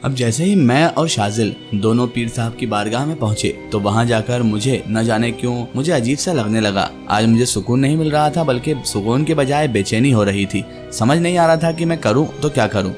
अब जैसे ही मैं और शाजिल दोनों पीर साहब की बारगाह में पहुंचे तो वहां जाकर मुझे न जाने क्यों मुझे अजीब सा लगने लगा। आज मुझे सुकून नहीं मिल रहा था, बल्कि सुकून के बजाय बेचैनी हो रही थी। समझ नहीं आ रहा था कि मैं करूं तो क्या करूं।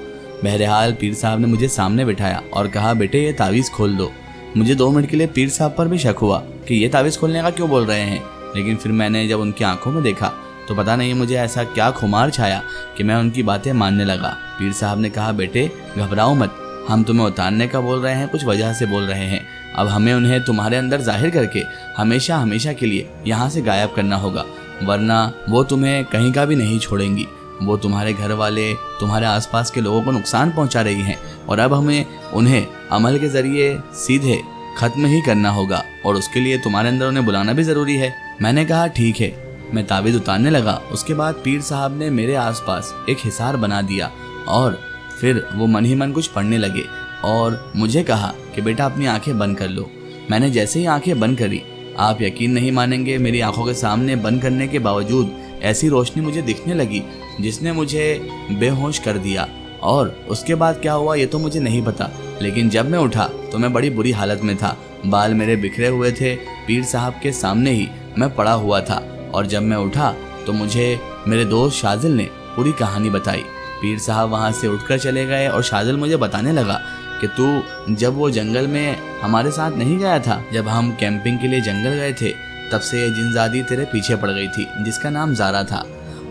बहरहाल पीर साहब ने मुझे सामने बिठाया और कहा, बेटे ये तावीज़ खोल दो। मुझे 2 मिनट के लिए पीर साहब पर भी शक हुआ कि ये तावीज़ खोलने का क्यों बोल रहे हैं, लेकिन फिर मैंने जब उनकी आंखों में देखा तो पता नहीं मुझे ऐसा क्या खुमार छाया कि मैं उनकी बातें मानने लगा। पीर साहब ने कहा, बेटे घबराओ मत, हम तुम्हें उतारने का बोल रहे हैं, कुछ वजह से बोल रहे हैं। अब हमें उन्हें तुम्हारे अंदर जाहिर करके हमेशा हमेशा के लिए यहाँ से गायब करना होगा, वरना वो तुम्हें कहीं का भी नहीं छोड़ेंगी। वो तुम्हारे घर वाले, तुम्हारे आसपास के लोगों को नुकसान पहुँचा रही हैं और अब हमें उन्हें अमल के ज़रिए सीधे ख़त्म ही करना होगा और उसके लिए तुम्हारे अंदर उन्हें बुलाना भी ज़रूरी है। मैंने कहा ठीक है। मैं तावीज़ उतारने लगा। उसके बाद पीर साहब ने मेरे आसपास एक हिसार बना दिया और फिर वो मन ही मन कुछ पढ़ने लगे और मुझे कहा कि बेटा अपनी आंखें बंद कर लो। मैंने जैसे ही आंखें बंद करी, आप यकीन नहीं मानेंगे, मेरी आंखों के सामने बंद करने के बावजूद ऐसी रोशनी मुझे दिखने लगी जिसने मुझे बेहोश कर दिया। और उसके बाद क्या हुआ ये तो मुझे नहीं पता, लेकिन जब मैं उठा तो मैं बड़ी बुरी हालत में था। बाल मेरे बिखरे हुए थे, पीर साहब के सामने ही मैं पड़ा हुआ था। और जब मैं उठा तो मुझे मेरे दोस्त शाजिल ने पूरी कहानी बताई। पीर साहब वहाँ से उठकर चले गए और शाजिल मुझे बताने लगा कि तू जब वो जंगल में हमारे साथ नहीं गया था, जब हम कैंपिंग के लिए जंगल गए थे, तब से ये जिनजादी तेरे पीछे पड़ गई थी जिसका नाम ज़ारा था।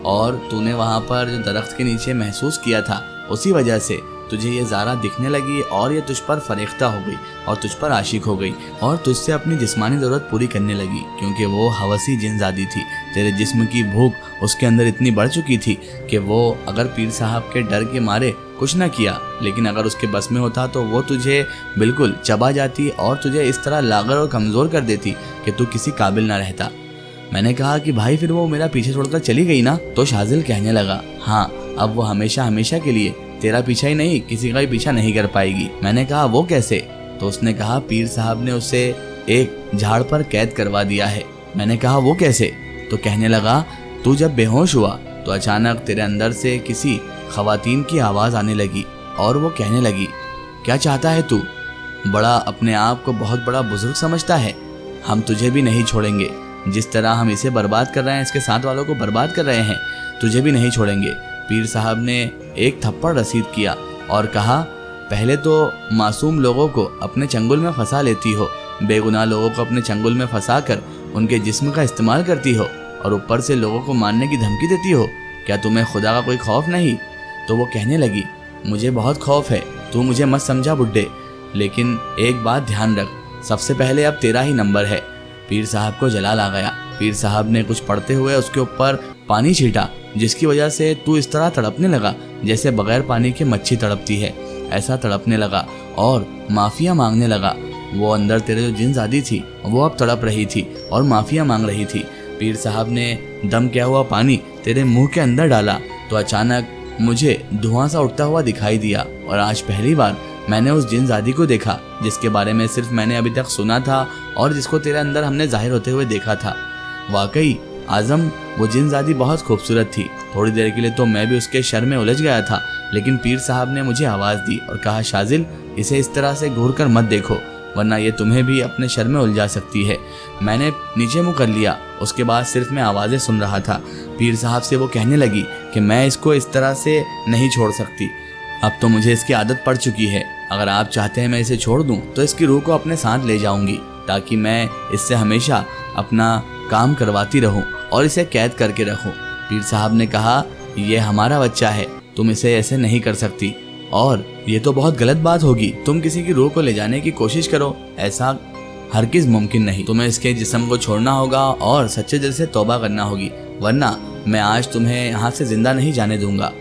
और तूने वहाँ पर जो दरख्त के नीचे महसूस किया था, उसी वजह से तुझे ये ज़ारा दिखने लगी और ये तुझ पर फरेख्ता हो गई और तुझ पर आशिक हो गई और तुझसे अपनी जिस्मानी ज़रूरत पूरी करने लगी, क्योंकि वो हवसी जिनजादी थी। तेरे जिस्म की भूख उसके अंदर इतनी बढ़ चुकी थी कि वो अगर पीर साहब के डर के मारे कुछ ना किया, लेकिन अगर उसके बस में होता तो वो तुझे बिल्कुल चबा जाती और तुझे इस तरह लागर और कमज़ोर कर देती कि तू किसी काबिल ना रहता। मैंने कहा कि भाई फिर वो मेरा पीछे छोड़कर चली गई ना? तो शाजिल कहने लगा, हाँ अब वो हमेशा हमेशा के लिए तेरा पीछा ही नहीं, किसी का भी पीछा नहीं कर पाएगी। मैंने कहा वो कैसे? तो उसने कहा पीर साहब ने उसे एक झाड़ पर कैद करवा दिया है। मैंने कहा वो कैसे? तो कहने लगा, तू जब बेहोश हुआ तो अचानक तेरे अंदर से किसी खवातीन की आवाज़ आने लगी और वो कहने लगी, क्या चाहता है तू? बड़ा अपने आप को बहुत बड़ा बुजुर्ग समझता है? हम तुझे भी नहीं छोड़ेंगे। जिस तरह हम इसे बर्बाद कर रहे हैं, इसके साथ वालों को बर्बाद कर रहे हैं, तुझे भी नहीं छोड़ेंगे। पीर साहब ने एक थप्पड़ रसीद किया और कहा, पहले तो मासूम लोगों को अपने चंगुल में फंसा लेती हो, बेगुनाह लोगों को अपने चंगुल में फंसा कर उनके जिस्म का इस्तेमाल करती हो और ऊपर से लोगों को मारने की धमकी देती हो। क्या तुम्हें खुदा का कोई खौफ नहीं? तो वो कहने लगी, मुझे बहुत खौफ है, तू मुझे मत समझा बुड्ढे, लेकिन एक बात ध्यान रख, सबसे पहले अब तेरा ही नंबर है। पीर साहब को जलाल आ गया। पीर साहब ने कुछ पढ़ते हुए उसके ऊपर पानी छीटा, जिसकी वजह से तू इस तरह तड़पने लगा जैसे बगैर पानी के मच्छी तड़पती है, ऐसा तड़पने लगा और माफिया मांगने लगा। वो अंदर तेरे जो जिनजादी थी वो अब तड़प रही थी और माफिया मांग रही थी। पीर साहब ने दम किया हुआ पानी तेरे मुंह के अंदर डाला तो अचानक मुझे धुआं सा उठता हुआ दिखाई दिया और आज पहली बार मैंने उस जिनजादी को देखा जिसके बारे में सिर्फ मैंने अभी तक सुना था और जिसको तेरे अंदर हमने जाहिर होते हुए देखा था। वाकई आजम वो जिनजादी बहुत खूबसूरत थी। थोड़ी देर के लिए तो मैं भी उसके शर में उलझ गया था, लेकिन पीर साहब ने मुझे आवाज़ दी और कहा, शाजिल इसे इस तरह से घूर कर मत देखो, वरना ये तुम्हें भी अपने शर में उलझा सकती है। मैंने नीचे मुँह कर लिया। उसके बाद सिर्फ मैं आवाज़ें सुन रहा था। पीर साहब से वो कहने लगी कि मैं इसको इस तरह से नहीं छोड़ सकती, अब तो मुझे इसकी आदत पड़ चुकी है। अगर आप चाहते हैं मैं इसे छोड़ दूं तो इसकी रूह को अपने साथ ले जाऊंगी, ताकि मैं इससे हमेशा अपना काम करवाती रहूं और इसे कैद करके रखूं। पीर साहब ने कहा, यह हमारा बच्चा है, तुम इसे ऐसे नहीं कर सकती और ये तो बहुत गलत बात होगी। तुम किसी की रूह को ले जाने की कोशिश करो, ऐसा हरगिज़ मुमकिन नहीं। तुम्हें इसके जिस्म को छोड़ना होगा और सच्चे दिल से तौबा करना होगी, वरना मैं आज तुम्हें यहाँ से जिंदा नहीं जाने दूंगा।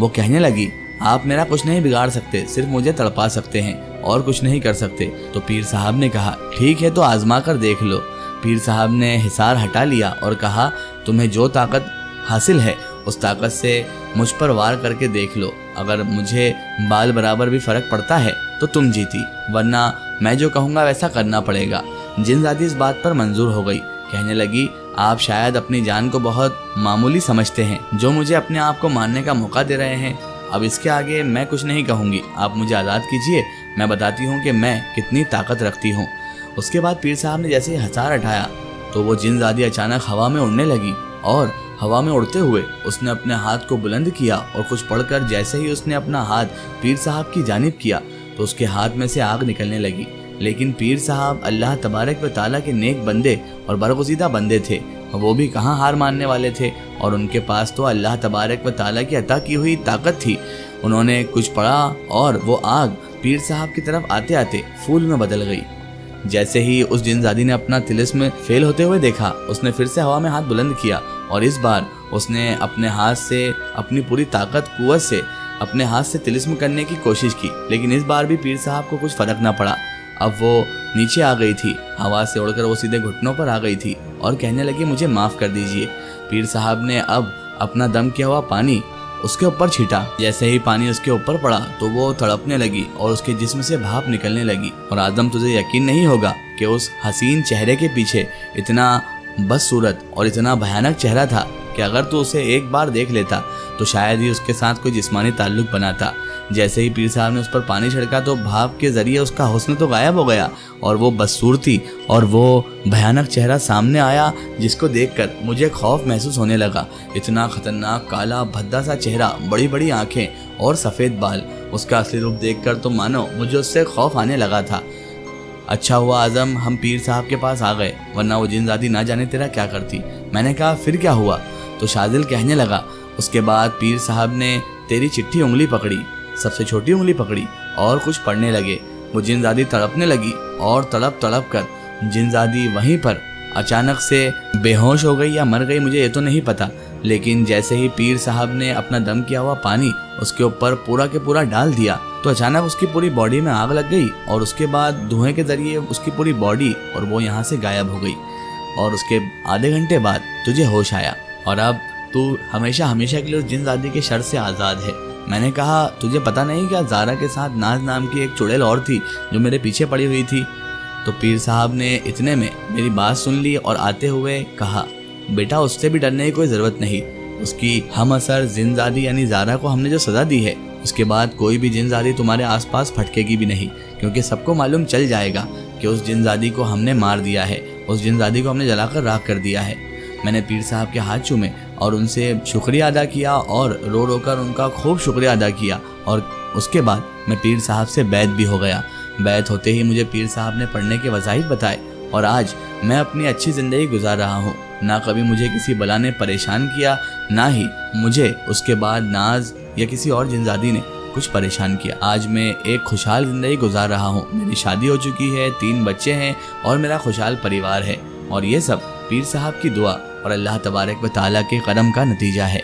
वो कहने लगी, आप मेरा कुछ नहीं बिगाड़ सकते, सिर्फ मुझे तड़पा सकते हैं और कुछ नहीं कर सकते। तो पीर साहब ने कहा, ठीक है तो आजमा कर देख लो। पीर साहब ने हिसार हटा लिया और कहा, तुम्हें जो ताकत हासिल है उस ताकत से मुझ पर वार करके देख लो। अगर मुझे बाल बराबर भी फर्क पड़ता है तो तुम जीती, वरना मैं जो कहूँगा वैसा करना पड़ेगा। जिनजादी इस बात पर मंजूर हो गई। कहने लगी, आप शायद अपनी जान को बहुत मामूली समझते हैं, जो मुझे अपने आप को मारने का मौका दे रहे हैं। अब इसके आगे मैं कुछ नहीं कहूँगी, आप मुझे आज़ाद कीजिए, मैं बताती हूँ कि मैं कितनी ताकत रखती हूँ। उसके बाद पीर साहब ने जैसे ही हथौड़ा उठाया तो वो जिनजादी अचानक हवा में उड़ने लगी और हवा में उड़ते हुए उसने अपने हाथ को बुलंद किया और कुछ पढ़कर जैसे ही उसने अपना हाथ पीर साहब की जानिब किया तो उसके हाथ में से आग निकलने लगी। लेकिन पीर साहब अल्लाह तबारक व ताला के नेक बंदे और बरगुज़ीदा बंदे थे, वो भी कहाँ हार मानने वाले थे और उनके पास तो अल्लाह तबारक व ताला की अता की हुई ताकत थी। उन्होंने कुछ पढ़ा और वो आग पीर साहब की तरफ आते आते फूल में बदल गई। जैसे ही उस जिनजादी ने अपना तिलिस्म फेल होते हुए देखा, उसने फिर से हवा में हाथ बुलंद किया और इस बार उसने अपने हाथ से अपनी पूरी ताकत कुव्वत से अपने हाथ से तिलिस्म करने की कोशिश की, लेकिन इस बार भी पीर साहब को कुछ फर्क ना पड़ा। अब वो नीचे आ गई थी, हवा से उड़कर वो सीधे घुटनों पर आ गई थी और कहने लगी मुझे माफ़ कर दीजिए। पीर साहब ने अब अपना दम किया हुआ पानी उसके ऊपर छीटा। जैसे ही पानी उसके ऊपर पड़ा तो वो तड़पने लगी और उसके जिस्म से भाप निकलने लगी। और आदम, तुझे यकीन नहीं होगा कि उस हसीन चेहरे के पीछे इतना बदसूरत और इतना भयानक चेहरा था कि अगर तू उसे एक बार देख लेता तो शायद ही उसके साथ कोई जिस्मानी ताल्लुक बनाता। जैसे ही पीर साहब ने उस पर पानी छिड़का तो भाप के जरिए उसका हुस्न तो गायब हो गया और वो बदसूरती और वो भयानक चेहरा सामने आया, जिसको देखकर मुझे खौफ महसूस होने लगा। इतना खतरनाक काला भद्दा सा चेहरा, बड़ी बड़ी आंखें और सफ़ेद बाल, उसका असली रूप देखकर तो मानो मुझे उससे खौफ आने लगा था। अच्छा हुआ आज़म हम पीर साहब के पास आ गए, वरना वो जिनजादी ना जाने तेरा क्या करती। मैंने कहा फिर क्या हुआ? तो शाजिल कहने लगा, उसके बाद पीर साहब ने तेरी चिट्ठी उंगली पकड़ी, सबसे छोटी उंगली पकड़ी और कुछ पढ़ने लगे। वो जिनजादी तड़पने लगी और तड़प तड़प कर जिनजादी वहीं पर अचानक से बेहोश हो गई या मर गई, मुझे ये तो नहीं पता। लेकिन जैसे ही पीर साहब ने अपना दम किया हुआ पानी उसके ऊपर पूरा के पूरा डाल दिया तो अचानक उसकी पूरी बॉडी में आग लग गई और उसके बाद धुएं के जरिए उसकी पूरी बॉडी और वो यहाँ से गायब हो गई। और उसके आधे घंटे बाद तुझे होश आया और अब तू हमेशा हमेशा के लिए उस जिनजादी के शर से आज़ाद है। मैंने कहा तुझे पता नहीं क्या, ज़ारा के साथ नाज नाम की एक चुड़ैल और थी जो मेरे पीछे पड़ी हुई थी। तो पीर साहब ने इतने में मेरी बात सुन ली और आते हुए कहा, बेटा उससे भी डरने की कोई ज़रूरत नहीं। उसकी हम असर जिनजादी यानी ज़ारा को हमने जो सज़ा दी है उसके बाद कोई भी जिनजादी तुम्हारे आसपास फटकेगी भी नहीं, क्योंकि सबको मालूम चल जाएगा कि उस जिनजादी को हमने मार दिया है, उस जिनजादी को हमने जलाकर राख कर दिया है। मैंने पीर साहब के हाथ चूमे और उनसे शुक्रिया अदा किया और रो रो कर उनका खूब शुक्रिया अदा किया और उसके बाद मैं पीर साहब से बैत भी हो गया। बैत होते ही मुझे पीर साहब ने पढ़ने के वज़ाइफ बताए और आज मैं अपनी अच्छी ज़िंदगी गुजार रहा हूँ। ना कभी मुझे किसी बला ने परेशान किया, ना ही मुझे उसके बाद नाज या किसी और जिनजादी ने कुछ परेशान किया। आज मैं एक खुशहाल ज़िंदगी गुजार रहा हूँ। मेरी शादी हो चुकी है, 3 बच्चे हैं और मेरा खुशहाल परिवार है। और ये सब पीर साहब की दुआ और अल्लाह तबारक व ताला के करम का नतीजा है।